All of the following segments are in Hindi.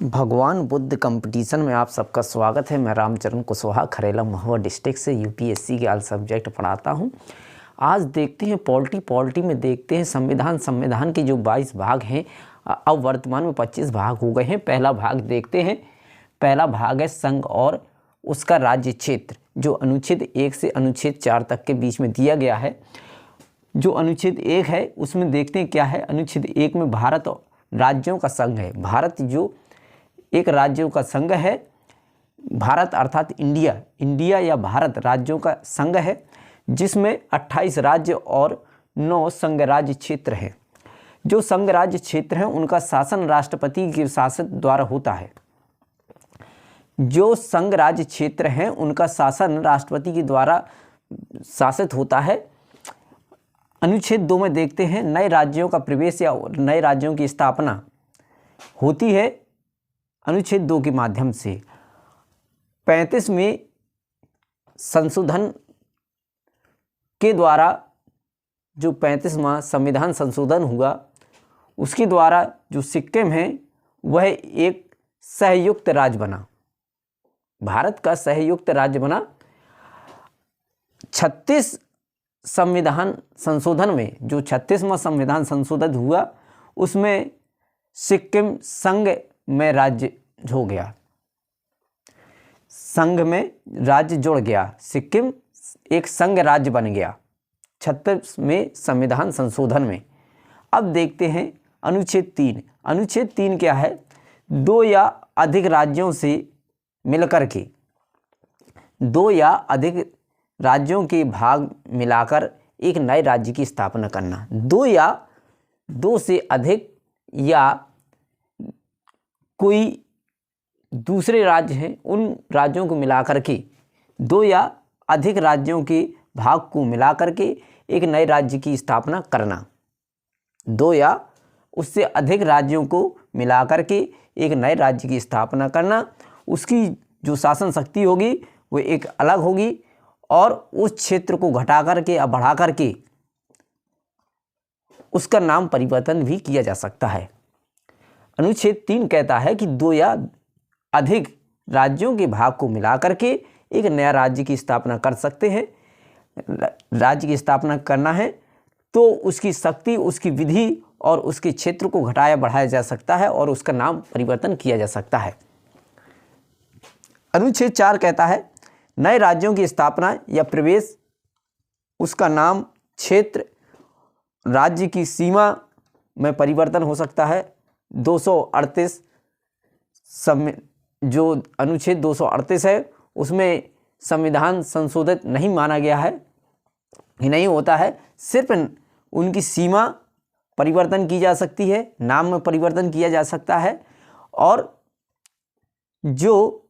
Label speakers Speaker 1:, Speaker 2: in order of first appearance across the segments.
Speaker 1: भगवान बुद्ध कंपटीशन में आप सबका स्वागत है। मैं रामचरण कुशवाहा खरेला महुआ डिस्ट्रिक्ट से यूपीएससी के ऑल सब्जेक्ट पढ़ाता हूं। आज देखते हैं पॉलिटी में देखते हैं संविधान के जो 22 भाग हैं, अब वर्तमान में 25 भाग हो गए हैं। पहला भाग देखते हैं। पहला भाग है संघ और उसका राज्य क्षेत्र, जो अनुच्छेद 1 से अनुच्छेद 4 तक के बीच में दिया गया है। जो अनुच्छेद 1 है उसमें देखते हैं क्या है। अनुच्छेद 1 में भारत राज्यों का संघ है। भारत जो एक राज्यों का संघ है, भारत अर्थात इंडिया या भारत राज्यों का संघ है, जिसमें 28 राज्य और 9 संघ राज्य क्षेत्र हैं। जो संघ राज्य क्षेत्र हैं उनका शासन राष्ट्रपति के शासन द्वारा होता है। जो संघ राज्य क्षेत्र हैं उनका शासन राष्ट्रपति के द्वारा शासित होता है। अनुच्छेद 2 में देखते हैं नए राज्यों का प्रवेश या नए राज्यों की स्थापना होती है अनुच्छेद 2 के माध्यम से। 35वें संशोधन के द्वारा, जो 35वां संविधान संशोधन हुआ, उसके द्वारा जो सिक्किम है वह एक सहयुक्त राज्य बना, भारत का सहयुक्त राज्य बना। 36 संविधान संशोधन में जो 36वां संविधान संशोधन हुआ उसमें सिक्किम संघ में राज्य हो गया, संघ में राज्य जुड़ गया, सिक्किम एक संघ राज्य बन गया 36वें संविधान संशोधन में। अब देखते हैं अनुच्छेद 3। अनुच्छेद 3 क्या है? 2 या अधिक राज्यों से मिलकर के, 2 या अधिक राज्यों के भाग मिलाकर एक नए राज्य की स्थापना करना। 2 से अधिक या कोई दूसरे राज्य हैं, उन राज्यों को मिलाकर के, 2 या अधिक राज्यों के भाग को मिलाकर के एक नए राज्य की स्थापना करना। 2 या उससे अधिक राज्यों को मिलाकर के एक नए राज्य की स्थापना करना। उसकी जो शासन शक्ति होगी वो एक अलग होगी और उस क्षेत्र को घटा करके या बढ़ा करके उसका नाम परिवर्तन भी किया जा सकता है। अनुच्छेद 3 कहता है कि 2 या अधिक राज्यों के भाग को मिलाकर के एक नया राज्य की स्थापना कर सकते हैं। राज्य की स्थापना करना है तो उसकी शक्ति, उसकी विधि और उसके क्षेत्र को घटाया बढ़ाया जा सकता है और उसका नाम परिवर्तन किया जा सकता है। अनुच्छेद 4 कहता है नए राज्यों की स्थापना या प्रवेश, उसका नाम, क्षेत्र, राज्य की सीमा में परिवर्तन हो सकता है। 238 जो अनुच्छेद 238 है उसमें संविधान संशोधित नहीं माना गया है, नहीं होता है। सिर्फ उनकी सीमा परिवर्तन की जा सकती है, नाम में परिवर्तन किया जा सकता है और जो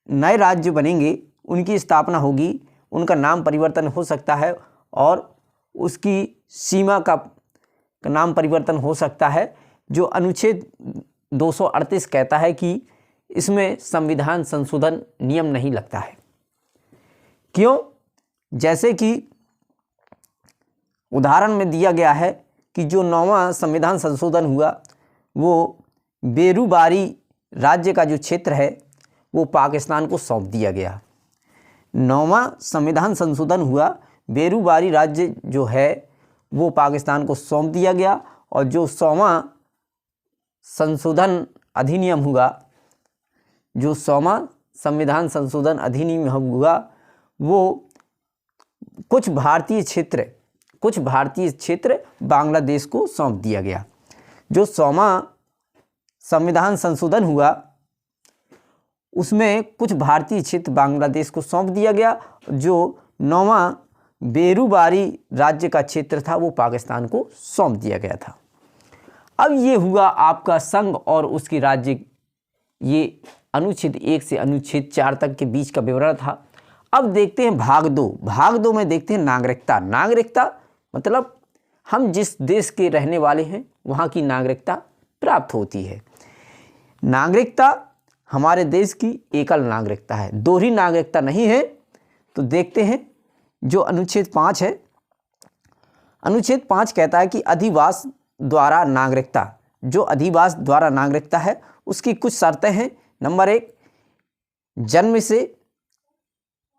Speaker 1: नए राज्य बनेंगे उनकी स्थापना होगी, उनका नाम परिवर्तन हो सकता है और उसकी सीमा का नाम परिवर्तन हो सकता है। जो अनुच्छेद 238 कहता है कि इसमें संविधान संशोधन नियम नहीं लगता है। क्यों? जैसे कि उदाहरण में दिया गया है कि जो 9वां संविधान संशोधन हुआ वो बेरूबारी राज्य का जो क्षेत्र है वो पाकिस्तान को सौंप दिया गया। 9वां संविधान संशोधन हुआ, बेरूबारी राज्य जो है वो पाकिस्तान को सौंप दिया गया और जो 100वां संशोधन अधिनियम हुआ, जो 100वां संविधान संशोधन अधिनियम हुआ, वो कुछ भारतीय क्षेत्र बांग्लादेश को सौंप दिया गया। जो 100वां संविधान संशोधन हुआ उसमें कुछ भारतीय क्षेत्र बांग्लादेश को सौंप दिया गया। जो 9वां बेरूबारी राज्य का क्षेत्र था वो पाकिस्तान को सौंप दिया गया था। अब ये हुआ आपका संघ और उसकी राज्य, ये अनुच्छेद 1 से अनुच्छेद 4 तक के बीच का विवरण था। अब देखते हैं भाग 2। भाग 2 में देखते हैं नागरिकता। नागरिकता मतलब हम जिस देश के रहने वाले हैं वहाँ की नागरिकता प्राप्त होती है। नागरिकता हमारे देश की एकल नागरिकता है, दोहरी नागरिकता नहीं है। तो देखते हैं जो अनुच्छेद 5 है। अनुच्छेद 5 कहता है कि अधिवास द्वारा नागरिकता, जो अधिवास द्वारा नागरिकता है उसकी कुछ शर्तें हैं। नंबर 1,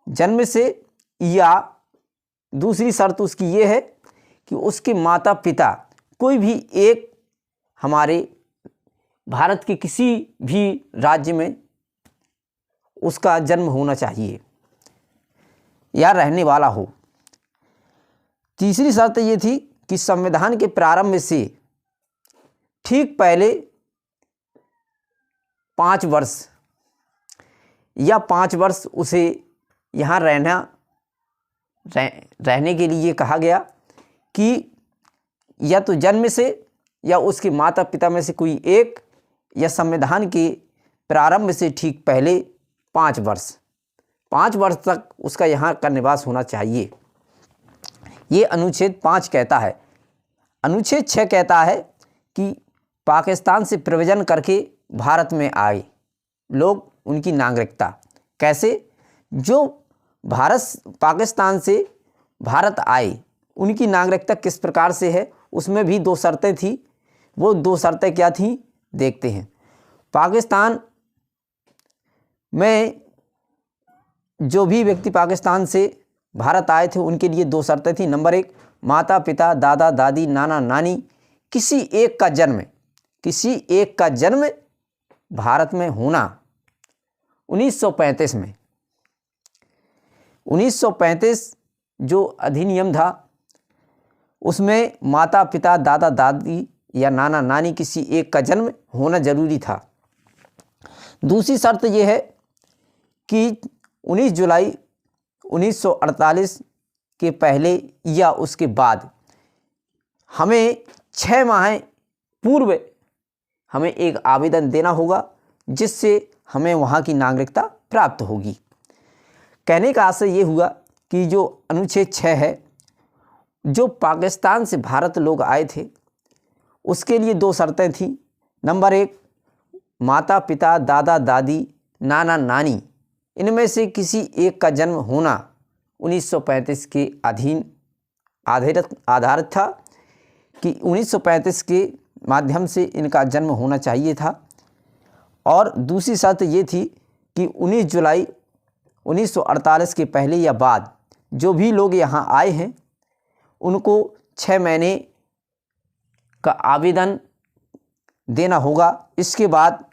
Speaker 1: जन्म से या दूसरी शर्त उसकी ये है कि उसके माता पिता कोई भी एक हमारे भारत के किसी भी राज्य में उसका जन्म होना चाहिए या रहने वाला हो। तीसरी शर्त ये थी कि संविधान के प्रारंभ से ठीक पहले 5 वर्ष या 5 वर्ष उसे यहाँ रहने के लिए कहा गया कि या तो जन्म से या उसके माता पिता में से कोई एक, या संविधान के प्रारंभ से ठीक पहले 5 वर्ष तक उसका यहाँ का निवास होना चाहिए। ये अनुच्छेद 5 कहता है। अनुच्छेद 6 कहता है कि पाकिस्तान से प्रव्रजन करके भारत में आए लोग, उनकी नागरिकता कैसे, जो पाकिस्तान से भारत आए उनकी नागरिकता किस प्रकार से है, उसमें भी 2 शर्तें थी। वो 2 शर्तें क्या थी देखते हैं। पाकिस्तान में जो भी व्यक्ति पाकिस्तान से भारत आए थे उनके लिए 2 शर्तें थी। नंबर 1, माता पिता, दादा दादी, नाना नानी किसी एक का जन्म भारत में होना। 1935 जो अधिनियम था उसमें माता पिता, दादा दादी या नाना नानी किसी एक का जन्म होना जरूरी था। दूसरी शर्त यह है कि 19 जुलाई 1948 के पहले या उसके बाद हमें 6 माह पूर्व हमें एक आवेदन देना होगा जिससे हमें वहाँ की नागरिकता प्राप्त होगी। कहने का आशय ये हुआ कि जो अनुच्छेद 6 है, जो पाकिस्तान से भारत लोग आए थे उसके लिए 2 शर्तें थीं। नंबर 1, माता पिता, दादा दादी, नाना नानी इनमें से किसी एक का जन्म होना 1935 के आधारित था कि 1935 के माध्यम से इनका जन्म होना चाहिए था। और दूसरी शर्त ये थी कि 19 जुलाई 1948 के पहले या बाद जो भी लोग यहाँ आए हैं उनको 6 महीने का आवेदन देना होगा। इसके बाद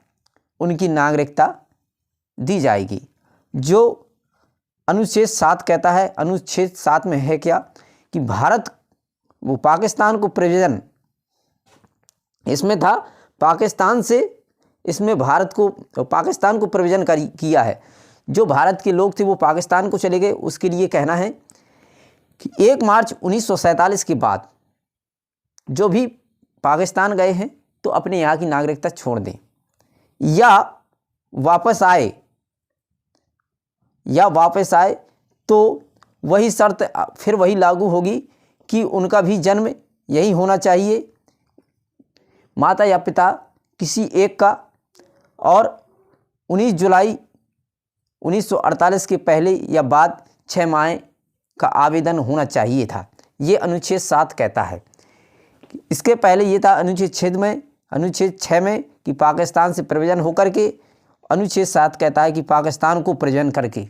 Speaker 1: उनकी नागरिकता दी जाएगी। जो अनुच्छेद 7 कहता है, अनुच्छेद 7 में है क्या कि पाकिस्तान को प्रव्रजन इसमें था, पाकिस्तान से इसमें पाकिस्तान को प्रव्रजन किया है। जो भारत के लोग थे वो पाकिस्तान को चले गए। उसके लिए कहना है कि 1 मार्च 1947 के बाद जो भी पाकिस्तान गए हैं तो अपने यहाँ की नागरिकता छोड़ दें या वापस आए तो वही शर्त फिर वही लागू होगी कि उनका भी जन्म यही होना चाहिए, माता या पिता किसी एक का, और 19 जुलाई 1948 के पहले या बाद 6 माह का आवेदन होना चाहिए था। ये अनुच्छेद 7 कहता है। इसके पहले ये था अनुच्छेद 6 में कि पाकिस्तान से प्रव्रजन होकर के, अनुच्छेद 7 कहता है कि पाकिस्तान को प्रव्रजन करके।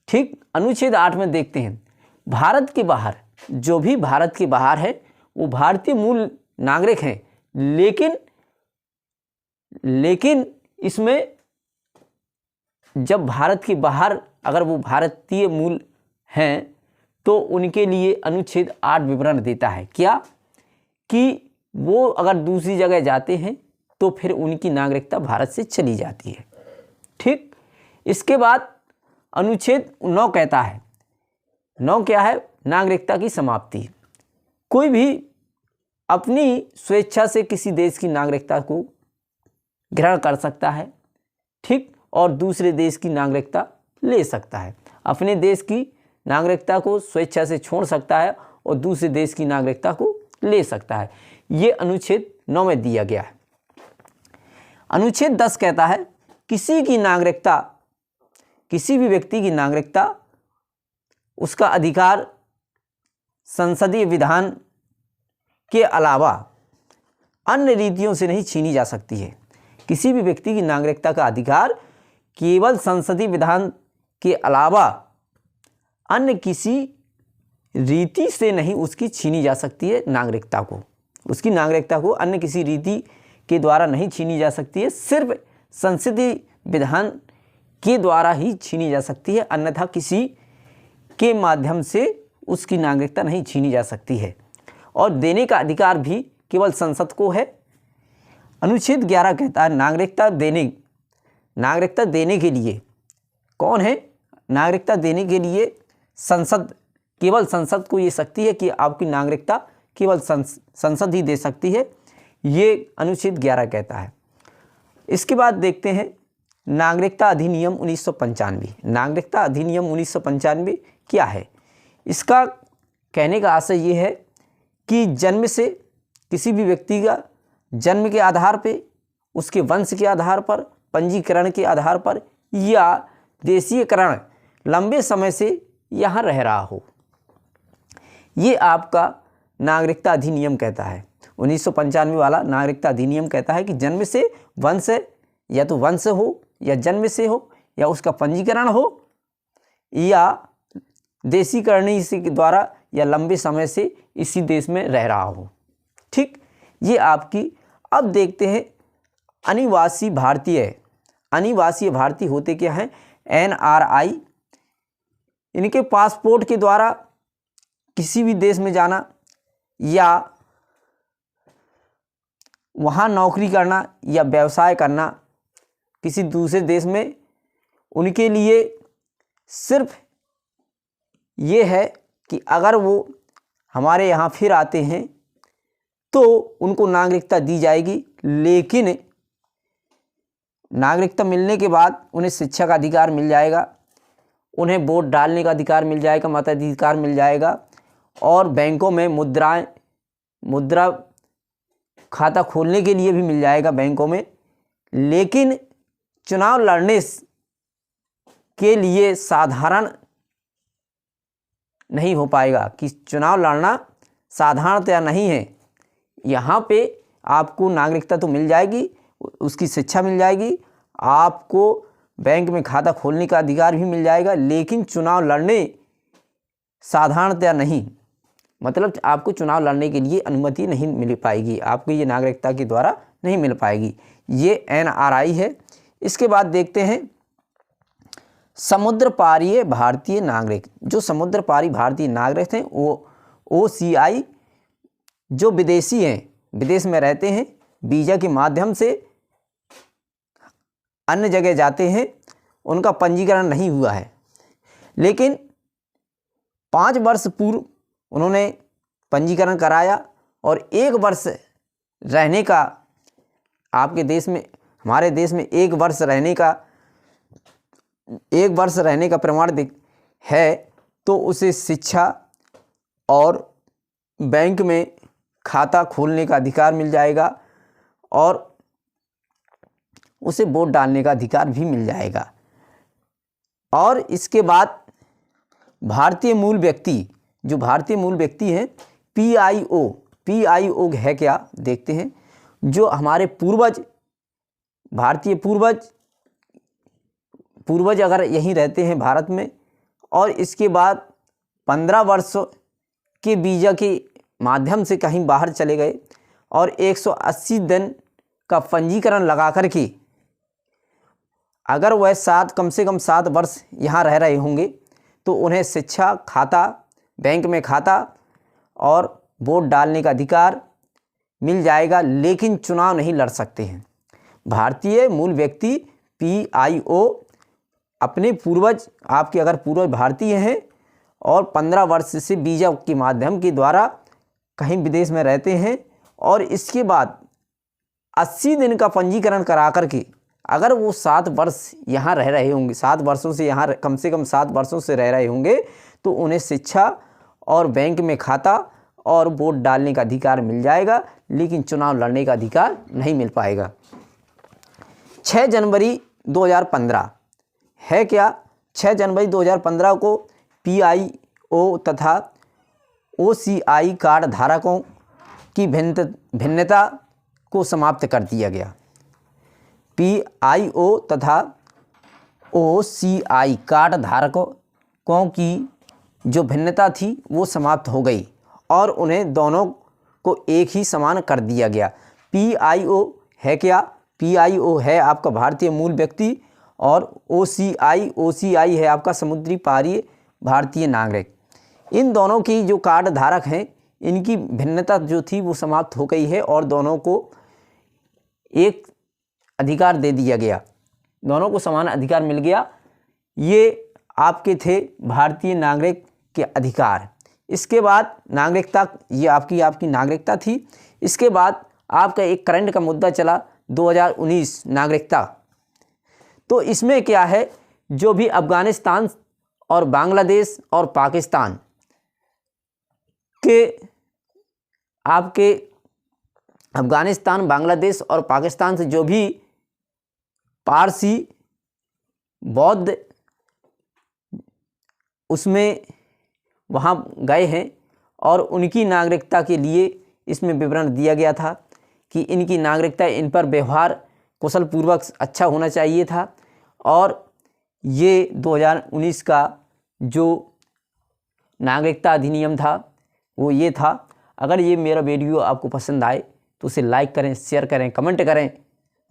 Speaker 1: ठीक। अनुच्छेद 8 में देखते हैं, भारत के बाहर जो भी भारत के बाहर है वो भारतीय मूल नागरिक हैं, लेकिन इसमें जब भारत के बाहर अगर वो भारतीय मूल हैं तो उनके लिए अनुच्छेद 8 विवरण देता है क्या कि वो अगर दूसरी जगह जाते हैं तो फिर उनकी नागरिकता भारत से चली जाती है। ठीक। इसके बाद अनुच्छेद 9 कहता है, 9 क्या है, नागरिकता की समाप्ति। कोई भी अपनी स्वेच्छा से किसी देश की नागरिकता को ग्रहण कर सकता है। ठीक। और दूसरे देश की नागरिकता ले सकता है। अपने देश की नागरिकता को स्वेच्छा से छोड़ सकता है और दूसरे देश की नागरिकता को ले सकता है। ये अनुच्छेद 9 में दिया गया है। अनुच्छेद 10 कहता है किसी भी व्यक्ति की नागरिकता उसका अधिकार संसदीय विधान के अलावा अन्य रीतियों से नहीं छीनी जा सकती है। किसी भी व्यक्ति की नागरिकता का अधिकार केवल संसदीय विधान के अलावा अन्य किसी रीति से नहीं उसकी छीनी जा सकती है। नागरिकता को, उसकी नागरिकता को अन्य किसी रीति के द्वारा नहीं छीनी जा सकती है, सिर्फ संसदीय विधान के द्वारा ही छीनी जा सकती है, अन्यथा किसी के माध्यम से उसकी नागरिकता नहीं छीनी जा सकती है। और देने का अधिकार भी केवल संसद को है। अनुच्छेद 11 कहता है नागरिकता देने के लिए कौन है? नागरिकता देने के लिए संसद, केवल संसद को ये शक्ति है कि आपकी नागरिकता केवल संसद ही दे सकती है, ये अनुच्छेद 11 कहता है। इसके बाद देखते हैं नागरिकता अधिनियम 1995। नागरिकता अधिनियम 1995 क्या है? इसका कहने का आशय ये है कि जन्म से किसी भी व्यक्ति का जन्म के आधार पे, उसके वंश के आधार पर, पंजीकरण के आधार पर या देशीयकरण लंबे समय से यहाँ रह रहा हो, ये आपका नागरिकता अधिनियम कहता है। 1995 वाला नागरिकता अधिनियम कहता है कि जन्म से वंश, या तो वंश हो या जन्म से हो या उसका पंजीकरण हो या देशीकरण इसी के द्वारा या लंबे समय से इसी देश में रह रहा हो। ठीक, ये आपकी। अब देखते हैं अनिवासी भारतीय। अनिवासी भारतीय होते क्या हैं? NRI। इनके पासपोर्ट के द्वारा किसी भी देश में जाना या वहाँ नौकरी करना या व्यवसाय करना किसी दूसरे देश में, उनके लिए सिर्फ ये है कि अगर वो हमारे यहाँ फिर आते हैं तो उनको नागरिकता दी जाएगी, लेकिन नागरिकता मिलने के बाद उन्हें शिक्षा का अधिकार मिल जाएगा, उन्हें वोट डालने का अधिकार मिल जाएगा, मताधिकार मिल जाएगा, और बैंकों में मुद्रा खाता खोलने के लिए भी मिल जाएगा बैंकों में। लेकिन चुनाव लड़ने के लिए साधारण नहीं हो पाएगा, कि चुनाव लड़ना साधारणतया नहीं है। यहाँ पे आपको नागरिकता तो मिल जाएगी, उसकी शिक्षा मिल जाएगी, आपको बैंक में खाता खोलने का अधिकार भी मिल जाएगा, लेकिन चुनाव लड़ने साधारणतया नहीं, मतलब आपको चुनाव लड़ने के लिए अनुमति नहीं मिल पाएगी, आपको ये नागरिकता के द्वारा नहीं मिल पाएगी। ये NRI है। इसके बाद देखते हैं समुद्र पारीय भारतीय नागरिक। जो समुद्र पारी भारतीय नागरिक हैं वो OCI, जो विदेशी हैं, विदेश में रहते हैं, वीज़ा के माध्यम से अन्य जगह जाते हैं, उनका पंजीकरण नहीं हुआ है, लेकिन 5 वर्ष पूर्व उन्होंने पंजीकरण कराया और 1 वर्ष रहने का, आपके देश में, हमारे देश में 1 वर्ष रहने का प्रमाण है, तो उसे शिक्षा और बैंक में खाता खोलने का अधिकार मिल जाएगा और उसे वोट डालने का अधिकार भी मिल जाएगा। और इसके बाद भारतीय मूल व्यक्ति, जो भारतीय मूल व्यक्ति हैं, PIO है क्या देखते हैं। जो हमारे पूर्वज, भारतीय पूर्वज अगर यहीं रहते हैं भारत में और इसके बाद 15 वर्ष के वीज़ा के माध्यम से कहीं बाहर चले गए और 180 दिन का पंजीकरण लगा करके अगर वह कम से कम 7 वर्ष यहाँ रह रहे होंगे, तो उन्हें शिक्षा, खाता, बैंक में खाता और वोट डालने का अधिकार मिल जाएगा, लेकिन चुनाव नहीं लड़ सकते हैं। भारतीय मूल व्यक्ति PIO अपने पूर्वज, आपके अगर पूर्वज भारतीय हैं और 15 वर्ष से वीज़ा के माध्यम के द्वारा कहीं विदेश में रहते हैं और इसके बाद 80 दिन का पंजीकरण करा करके अगर वो 7 वर्ष यहाँ रह रहे होंगे, 7 वर्षों से यहाँ कम से कम 7 वर्षों से रह रहे होंगे, तो उन्हें शिक्षा और बैंक में खाता और वोट डालने का अधिकार मिल जाएगा, लेकिन चुनाव लड़ने का अधिकार नहीं मिल पाएगा। 6 जनवरी 2015 है क्या? 6 जनवरी 2015 को PIO तथा OCI कार्ड धारकों की भिन्नता को समाप्त कर दिया गया। PIO तथा OCI कार्ड धारकों की जो भिन्नता थी वो समाप्त हो गई और उन्हें दोनों को एक ही समान कर दिया गया। PIO है क्या? PIO है आपका भारतीय मूल व्यक्ति और OCI है आपका समुद्री पारीय भारतीय नागरिक। इन दोनों की जो कार्ड धारक हैं इनकी भिन्नता जो थी वो समाप्त हो गई है और दोनों को एक अधिकार दे दिया गया, दोनों को समान अधिकार मिल गया। ये आपके थे भारतीय नागरिक के अधिकार। इसके बाद नागरिकता, ये आपकी नागरिकता थी। इसके बाद आपका एक करंट का मुद्दा चला 2019 नागरिकता। तो इसमें क्या है, जो भी अफ़गानिस्तान और बांग्लादेश और पाकिस्तान के आपके अफ़गानिस्तान, बांग्लादेश और पाकिस्तान से जो भी पारसी बौद्ध उसमें वहाँ गए हैं और उनकी नागरिकता के लिए इसमें विवरण दिया गया था कि इनकी नागरिकता, इन पर व्यवहार कुशल पूर्वक अच्छा होना चाहिए था। और ये 2019 का जो नागरिकता अधिनियम था वो ये था। अगर ये मेरा वीडियो आपको पसंद आए तो उसे लाइक करें, शेयर करें, कमेंट करें।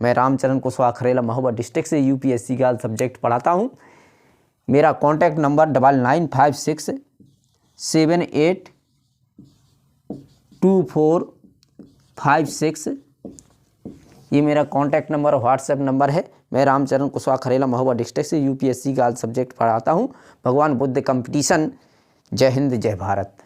Speaker 1: मैं रामचरण कुशवाहा खरेला महोबा डिस्ट्रिक्ट से UPSC का सब्जेक्ट पढ़ाता हूँ। मेरा कॉन्टैक्ट नंबर 9956782456, ये मेरा कॉन्टैक्ट नंबर और व्हाट्सएप नंबर है। मैं रामचरण कुशवाहा खरेला महोबा डिस्ट्रिक्ट से UPSC का सब्जेक्ट पढ़ाता हूँ। भगवान बुद्ध कंपटीशन। जय हिंद, जय भारत।